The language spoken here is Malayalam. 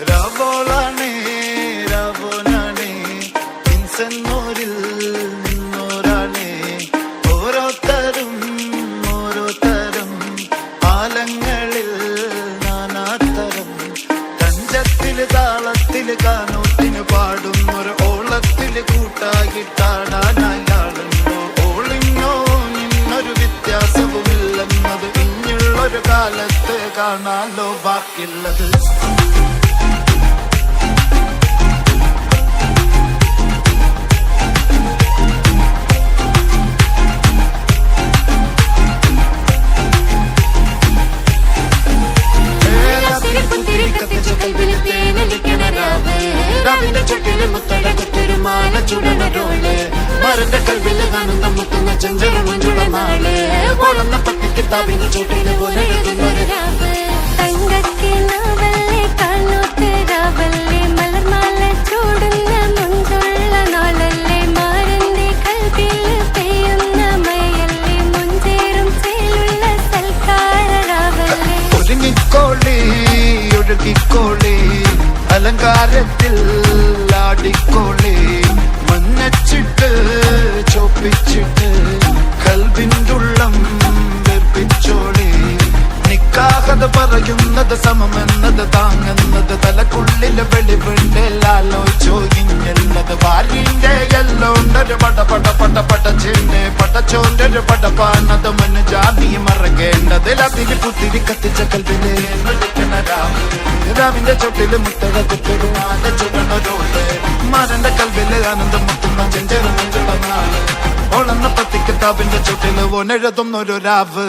രാവോളാണേ രാവോനാണേ ഇൻസെന്നൂരിൽ നിന്നോരാണേ ഓരോരുത്തരും ആലങ്ങളിൽ നാനാതരം തഞ്ചത്തില് താളത്തില് കാനോത്തിന് പാടും ഒരു ഓളത്തില് കൂട്ടാകിട്ടാടാനായാളുണ്ടോ ഓളിങ്ങോ നിന്നൊരു വ്യത്യാസവുമില്ലെന്നത് ഇനിയുള്ളൊരു കാലത്ത് കാണാലോ ബാക്കിയുള്ളത് മരന്റെ കൽവില് കാണുന്ന മുത്തുന്ന ചെഞ്ചര മഞ്ചുള നാള് കൊളന്ന പട്ടി കിതാബിന് ചൂട്ടിന് പോലെ ഒരുങ്ങിക്കോളി ഒഴുകിക്കോളി അലങ്കാരത്തിൽ ആടിക്കോളി മഞ്ഞച്ചിട്ട് ചോപ്പിച്ചിട്ട് കൽവിൻ്റെ ഉള്ളം വെറുപ്പിച്ചോളി നിക്കാഹത് പറയുന്നത് സമമെന്നത് താങ്ങുന്നത് തലക്കുള്ളില് വെളിവിണ്ടല്ലോ ഇഞ്ഞുള്ളത് വാരിന്റെ എല്ലോണ്ടൊരു പടച്ചിന്റെ പടച്ചോന്റെ പടപ്പാണത് മണ്ണ് ജാതി മറക്കേണ്ടത് അതിന് പുത്തിരി കത്തിച്ച കൽവിലെ രാവിന്റെ ചൊട്ടില് മുത്തഴ കുത്തിടുവാന്റെ ചുടണരോള് മരന്റെ കൽവില് ആനന്ദം മുത്തുന്ന ചെഞ്ചെറ മഞ്ചുള്ള നാള് ഓളന്ന പത്തിക്ക് താപിന്റെ ചുട്ടില് ഓനെഴുതുന്നൊരു രാവ്